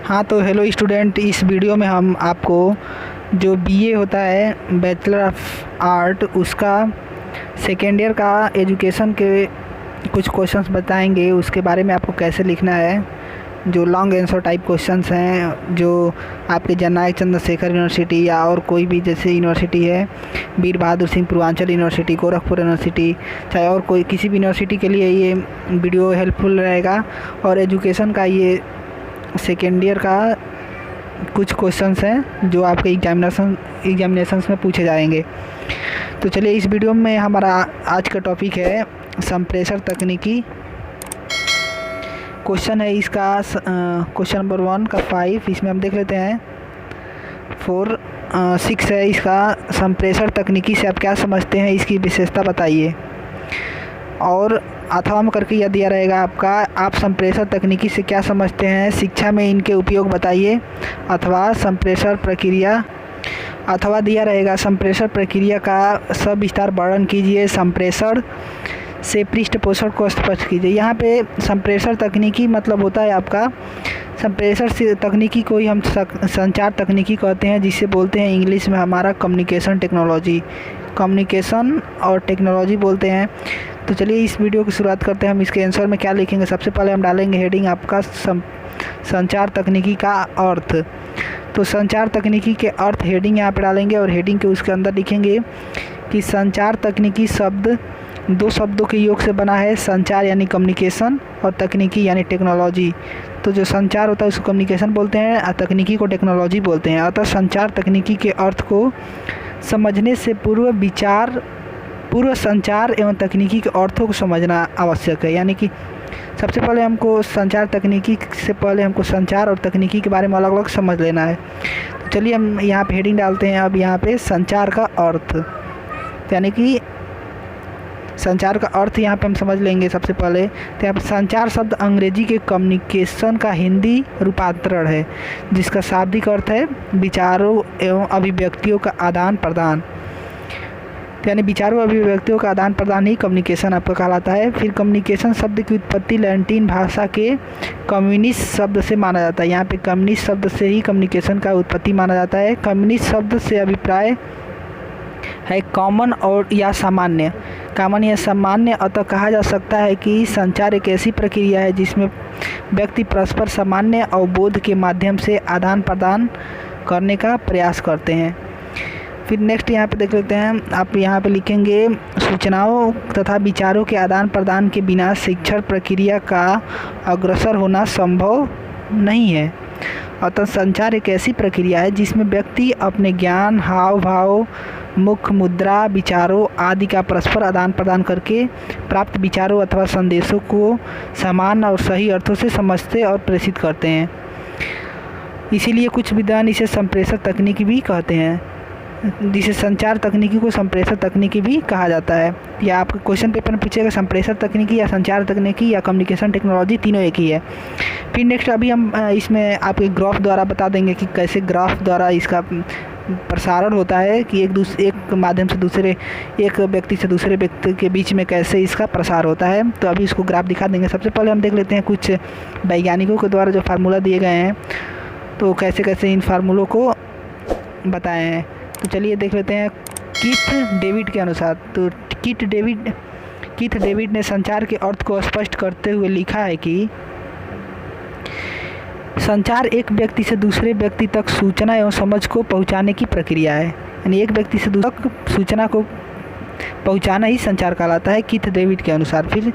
हाँ तो hello student, इस वीडियो में हम आपको जो बीए होता है बैचलर ऑफ आर्ट उसका सेकेंड ईयर का एजुकेशन के कुछ क्वेश्चंस बताएंगे। उसके बारे में आपको कैसे लिखना है, जो लॉन्ग आंसर टाइप क्वेश्चंस हैं जो आपके जननायक चंद्रशेखर यूनिवर्सिटी या और कोई भी जैसे यूनिवर्सिटी है, वीर बहादुर सिंह पूर्वांचल यूनिवर्सिटी, गोरखपुर यूनिवर्सिटी, चाहे और कोई किसी भी यूनिवर्सिटी के लिए ये वीडियो हेल्पफुल रहेगा। और एजुकेशन का ये सेकेंड ईयर का कुछ क्वेश्चंस हैं जो आपके एग्जामिनेशंस में पूछे जाएंगे। तो चलिए, इस वीडियो में हमारा आज का टॉपिक है संप्रेषण तकनीकी। क्वेश्चन है इसका क्वेश्चन नंबर 1 का 5, इसमें हम देख लेते हैं 6 है इसका। संप्रेषण तकनीकी से आप क्या समझते हैं, इसकी विशेषता बताइए। और अथवा में करके यह दिया रहेगा आपका, आप संप्रेषण तकनीकी से क्या समझते हैं, शिक्षा में इनके उपयोग बताइए। अथवा संप्रेषण प्रक्रिया, अथवा दिया रहेगा संप्रेषण प्रक्रिया का सविस्तार वर्णन कीजिए। संप्रेषण से पृष्ठपोषण को स्पष्ट कीजिए। यहाँ पे संप्रेषण तकनीकी मतलब होता है आपका, संप्रेषण से तकनीकी को ही हम संचार तकनीकी कहते हैं, जिसे बोलते हैं इंग्लिश में हमारा कम्युनिकेशन टेक्नोलॉजी, कम्युनिकेशन और टेक्नोलॉजी बोलते हैं। तो चलिए इस वीडियो की शुरुआत करते हैं। हम इसके आंसर में क्या लिखेंगे, सबसे पहले हम डालेंगे हेडिंग आपका संचार तकनीकी का अर्थ। तो संचार तकनीकी के अर्थ हेडिंग यहाँ पे डालेंगे और हेडिंग के उसके अंदर लिखेंगे कि संचार तकनीकी शब्द 2 शब्दों के योग से बना है। संचार यानी कम्युनिकेशन और तकनीकी यानी टेक्नोलॉजी। तो जो संचार होता है उसको कम्युनिकेशन बोलते हैं और तकनीकी को टेक्नोलॉजी बोलते हैं। अतः संचार तकनीकी के अर्थ को समझने से पूर्व संचार एवं तकनीकी के अर्थों को समझना आवश्यक है। यानी कि सबसे पहले हमको संचार तकनीकी से पहले हमको संचार और तकनीकी के बारे में अलग अलग समझ लेना है। तो चलिए हम यहाँ पे हेडिंग डालते हैं। अब यहाँ पे संचार का अर्थ, यानी कि संचार का अर्थ यहाँ पे हम समझ लेंगे सबसे पहले। तो यहाँ पे संचार शब्द अंग्रेजी के कम्युनिकेशन का हिंदी रूपांतरण है, जिसका शाब्दिक अर्थ है विचारों एवं अभिव्यक्तियों का आदान प्रदान। यानी विचारों अभिव्यक्तियों का आदान प्रदान ही कम्युनिकेशन आपका कहलाता है। फिर कम्युनिकेशन शब्द की उत्पत्ति लैटिन भाषा के कम्युनिस शब्द से माना जाता है। यहाँ पे कम्युनिस्ट शब्द से ही कम्युनिकेशन का उत्पत्ति माना जाता है। कम्युनिस्ट शब्द से अभिप्राय है कॉमन और या सामान्य, कॉमन या सामान्य। अतः कहा जा सकता है कि संचार एक ऐसी प्रक्रिया है जिसमें व्यक्ति परस्पर सामान्य अवबोध के माध्यम से आदान प्रदान करने का प्रयास करते हैं। फिर नेक्स्ट यहाँ पे देख लेते हैं। आप यहाँ पे लिखेंगे सूचनाओं तथा विचारों के आदान प्रदान के बिना शिक्षण प्रक्रिया का अग्रसर होना संभव नहीं है। अतः संचार एक ऐसी प्रक्रिया है जिसमें व्यक्ति अपने ज्ञान, हाव भाव, मुख मुद्रा, विचारों आदि का परस्पर आदान प्रदान करके प्राप्त विचारों अथवा संदेशों को समान और सही अर्थों से समझते और प्रेषित करते हैं। इसीलिए कुछ विद्वान इसे संप्रेषण तकनीकी भी कहते हैं, जिसे संचार तकनीकी को संप्रेषण तकनीकी भी कहा जाता है। या आपके क्वेश्चन पेपर में पूछेगा संप्रेषण तकनीकी या संचार तकनीकी या कम्युनिकेशन टेक्नोलॉजी, तीनों एक ही है। फिर नेक्स्ट अभी हम इसमें आपके ग्राफ द्वारा बता देंगे कि कैसे ग्राफ द्वारा इसका प्रसारण होता है, कि एक माध्यम से दूसरे, एक व्यक्ति से दूसरे व्यक्ति के बीच में कैसे इसका प्रसार होता है। तो अभी इसको ग्राफ दिखा देंगे। सबसे पहले हम देख लेते हैं कुछ वैज्ञानिकों के द्वारा जो फार्मूला दिए गए हैं, तो कैसे कैसे इन फार्मूलों को बताए हैं। तो चलिए देख लेते हैं कीथ डेविड के अनुसार। तो कीथ डेविड ने संचार के अर्थ को स्पष्ट करते हुए लिखा है कि संचार एक व्यक्ति से दूसरे व्यक्ति तक सूचना एवं समझ को पहुंचाने की प्रक्रिया है। यानी एक व्यक्ति से दूसरे तक सूचना को पहुंचाना ही संचार कहलाता है, कीथ डेविड के अनुसार। फिर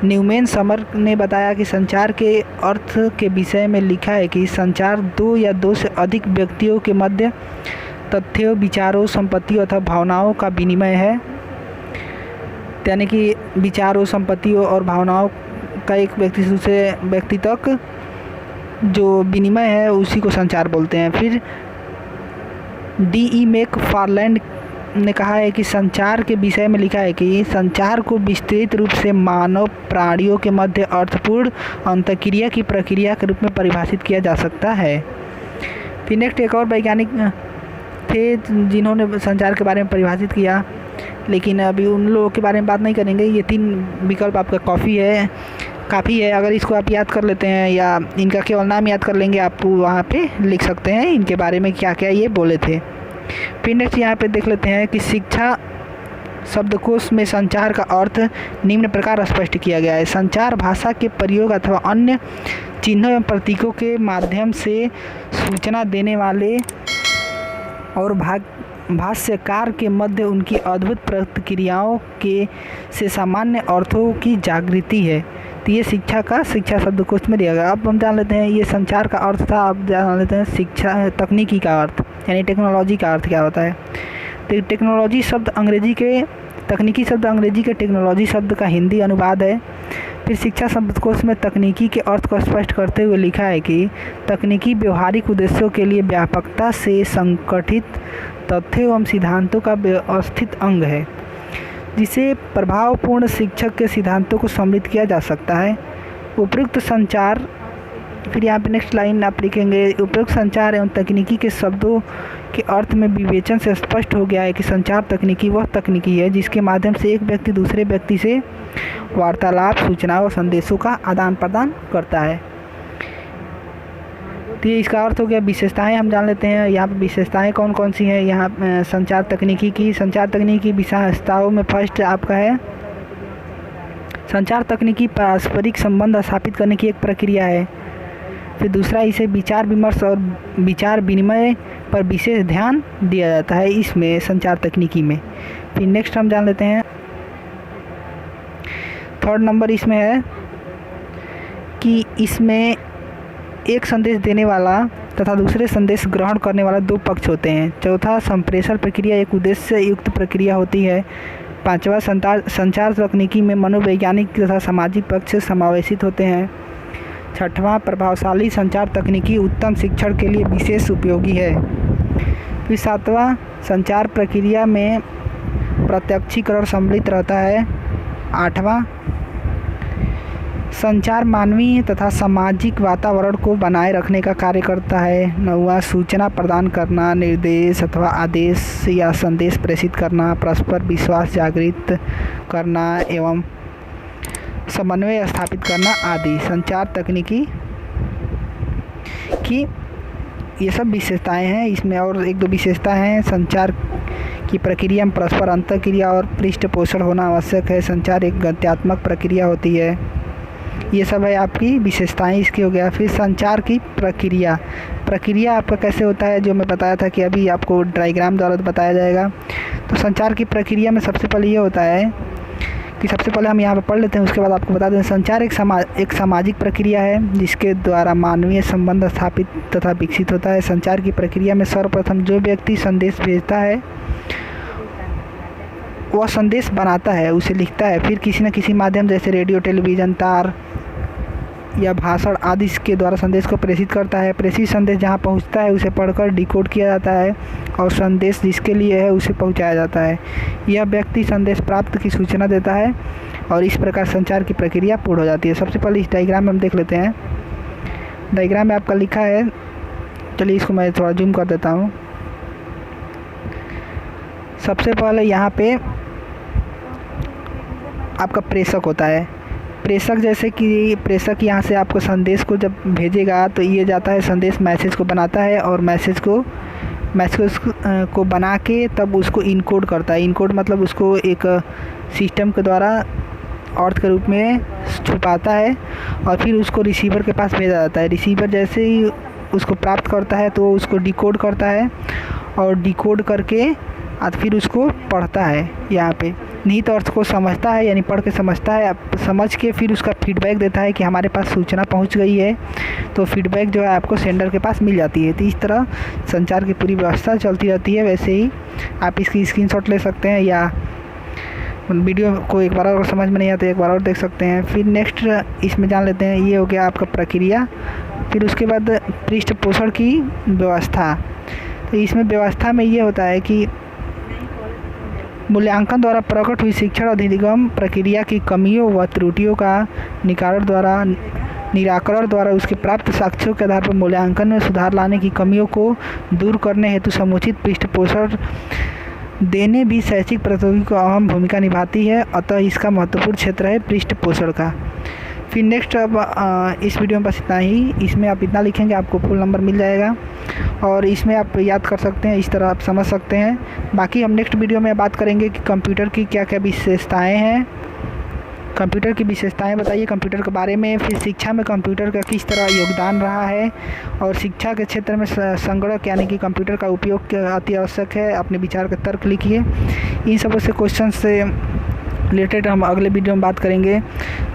न्यूमैन समर ने बताया कि संचार के अर्थ के विषय में लिखा है कि संचार 2 या 2 से अधिक व्यक्तियों के मध्य तथ्यों, विचारों, संपत्तियों अथवा भावनाओं का विनिमय है। यानी कि विचारों, संपत्तियों और भावनाओं का एक व्यक्ति से दूसरे व्यक्ति तक जो विनिमय है उसी को संचार बोलते हैं। फिर D.E. मैकफार्लैंड ने कहा है कि संचार के विषय में लिखा है कि संचार को विस्तृत रूप से मानव प्राणियों के मध्य अर्थपूर्ण अंतःक्रिया की प्रक्रिया के रूप में परिभाषित किया जा सकता है। फिर नेक्स्ट एक और वैज्ञानिक थे जिन्होंने संचार के बारे में परिभाषित किया, लेकिन अभी उन लोगों के बारे में बात नहीं करेंगे। ये 3 विकल्प आपका कॉफ़ी है, काफ़ी है। अगर इसको आप याद कर लेते हैं या इनका केवल नाम याद कर लेंगे, आप वहाँ पे लिख सकते हैं इनके बारे में क्या क्या ये बोले थे। फिर नेक्स्ट यहाँ पे देख लेते हैं कि शिक्षा शब्दकोश में संचार का अर्थ निम्न प्रकार स्पष्ट किया गया है। संचार भाषा के प्रयोग अथवा अन्य चिन्हों एवं प्रतीकों के माध्यम से सूचना देने वाले और भाष्यकार के मध्य उनकी अद्भुत प्रतिक्रियाओं के से सामान्य अर्थों की जागृति है। तो ये शिक्षा शब्दकोश में दिया गया। अब हम जान लेते हैं ये संचार का अर्थ था। अब जान लेते हैं शिक्षा तकनीकी का अर्थ यानी टेक्नोलॉजी का अर्थ क्या होता है। तो टेक्नोलॉजी शब्द अंग्रेजी के तकनीकी शब्द अंग्रेजी के टेक्नोलॉजी शब्द का हिंदी अनुवाद है। फिर शिक्षा शब्दकोश में तकनीकी के अर्थ को स्पष्ट करते हुए लिखा है कि तकनीकी व्यवहारिक उद्देश्यों के लिए व्यापकता से संगठित तथ्यों एवं सिद्धांतों का व्यवस्थित अंग है, जिसे प्रभावपूर्ण शिक्षक के सिद्धांतों को सम्मिलित किया जा सकता है। उपयुक्त संचार, फिर यहाँ पे नेक्स्ट लाइन आप लिखेंगे, उपयुक्त संचार एवं तकनीकी के शब्दों के अर्थ में विवेचन से स्पष्ट हो गया है कि संचार तकनीकी वह तकनीकी है जिसके माध्यम से एक व्यक्ति दूसरे व्यक्ति से वार्तालाप, सूचनाओं और संदेशों का आदान प्रदान करता है। तो ये इसका अर्थ हो गया। विशेषताएं हम जान लेते हैं। यहाँ पर विशेषताएं कौन कौन सी हैं। यहाँ संचार तकनीकी की विशेषताओं में फर्स्ट आपका है संचार तकनीकी पारस्परिक संबंध स्थापित करने की एक प्रक्रिया है। फिर दूसरा, इसे विचार विमर्श और विचार विनिमय पर विशेष ध्यान दिया जाता है इसमें संचार तकनीकी में। फिर नेक्स्ट हम जान लेते हैं थर्ड नंबर इसमें है कि इसमें एक संदेश देने वाला तथा दूसरे संदेश ग्रहण करने वाला दो पक्ष होते हैं। चौथा, संप्रेषण प्रक्रिया एक उद्देश्य युक्त प्रक्रिया होती है। पांचवा, संचार तकनीकी में मनोवैज्ञानिक तथा सामाजिक पक्ष समावेशित होते हैं। छठवां, प्रभावशाली संचार तकनीकी उत्तम शिक्षण के लिए विशेष उपयोगी है। फिर सातवां, संचार प्रक्रिया में प्रत्यक्षीकरण सम्मिलित रहता है। आठवां, संचार मानवीय तथा सामाजिक वातावरण को बनाए रखने का कार्य करता है। नौवां, सूचना प्रदान करना, निर्देश अथवा आदेश या संदेश प्रेषित करना, परस्पर विश्वास जागृत करना एवं समन्वय स्थापित करना आदि संचार तकनीकी की ये सब विशेषताएं हैं। इसमें और एक दो विशेषता हैं। संचार की प्रक्रिया में परस्पर अंतःक्रिया और पृष्ठपोषण होना आवश्यक है। संचार एक गत्यात्मक प्रक्रिया होती है। ये सब है आपकी विशेषताएं इसकी हो गया। फिर संचार की प्रक्रिया आपका कैसे होता है, जो मैं बताया था कि अभी आपको डायग्राम द्वारा बताया जाएगा। तो संचार की प्रक्रिया में सबसे पहले ये होता है कि सबसे पहले हम यहाँ पर पढ़ लेते हैं, उसके बाद आपको बता दें। संचार एक सामाजिक प्रक्रिया है जिसके द्वारा मानवीय संबंध स्थापित तथा विकसित होता है। संचार की प्रक्रिया में सर्वप्रथम जो व्यक्ति संदेश भेजता है वह संदेश बनाता है, उसे लिखता है, फिर किसी न किसी माध्यम जैसे रेडियो, टेलीविज़न, तार या भाषण आदि के द्वारा संदेश को प्रेषित करता है। प्रेषित संदेश जहाँ पहुँचता है उसे पढ़कर डिकोड किया जाता है और संदेश जिसके लिए है उसे पहुँचाया जाता है। यह व्यक्ति संदेश प्राप्त की सूचना देता है और इस प्रकार संचार की प्रक्रिया पूर्ण हो जाती है। सबसे पहले इस डायग्राम में हम देख लेते हैं। डायग्राम में आपका लिखा है, चलिए इसको मैं थोड़ा जूम कर देता हूँ। सबसे पहले यहाँ पे आपका प्रेषक होता है। प्रेषक जैसे कि प्रेषक यहाँ से आपको संदेश को जब भेजेगा तो ये जाता है, संदेश मैसेज को बनाता है और मैसेज को बना के तब उसको इनकोड करता है। इनकोड मतलब उसको एक सिस्टम के द्वारा अर्थ के रूप में छुपाता है और फिर उसको रिसीवर के पास भेजा जाता है। रिसीवर जैसे ही उसको प्राप्त करता है तो उसको डिकोड करता है और डिकोड करके फिर उसको पढ़ता है। यहाँ पे निहित अर्थ को समझता है, यानी पढ़ के समझता है, समझ के फिर उसका फीडबैक देता है कि हमारे पास सूचना पहुँच गई है। तो फीडबैक जो है आपको सेंडर के पास मिल जाती है। तो इस तरह संचार की पूरी व्यवस्था चलती रहती है। वैसे ही आप इसकी स्क्रीनशॉट ले सकते हैं या वीडियो को एक बार और समझ में नहीं आता एक बार और देख सकते हैं। फिर नेक्स्ट इसमें जान लेते हैं, ये हो गया आपका प्रक्रिया। फिर उसके बाद पृष्ठपोषण की व्यवस्था। तो इसमें व्यवस्था में ये होता है कि मूल्यांकन द्वारा प्रकट हुई शिक्षण अधिगम प्रक्रिया की कमियों व त्रुटियों का निराकरण द्वारा उसके प्राप्त साक्ष्यों के आधार पर मूल्यांकन में सुधार लाने की कमियों को दूर करने हेतु समुचित पृष्ठपोषण देने भी शैक्षिक प्रौद्योगिकी को अहम भूमिका निभाती है। अतः इसका महत्वपूर्ण क्षेत्र है पृष्ठपोषण का। फिर नेक्स्ट अब इस वीडियो में बस इतना ही। इसमें आप इतना लिखेंगे आपको फुल नंबर मिल जाएगा और इसमें आप याद कर सकते हैं, इस तरह आप समझ सकते हैं। बाकी हम नेक्स्ट वीडियो में बात करेंगे कि कंप्यूटर की क्या क्या विशेषताएँ हैं, कंप्यूटर की विशेषताएं बताइए कंप्यूटर के बारे में। फिर शिक्षा में कंप्यूटर का किस तरह योगदान रहा है और शिक्षा के क्षेत्र में संगणक यानी कि कंप्यूटर का उपयोग अति आवश्यक है। अपने विचार का तर्क लिखिए। इन सब से क्वेश्चन से रिलेटेड हम अगले वीडियो में बात करेंगे।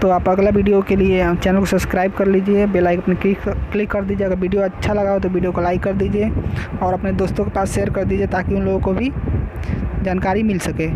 तो आप अगला वीडियो के लिए चैनल को सब्सक्राइब कर लीजिए, बेल आइकन क्लिक कर दीजिए। अगर वीडियो अच्छा लगा हो तो वीडियो को लाइक कर दीजिए और अपने दोस्तों के पास शेयर कर दीजिए ताकि उन लोगों को भी जानकारी मिल सके।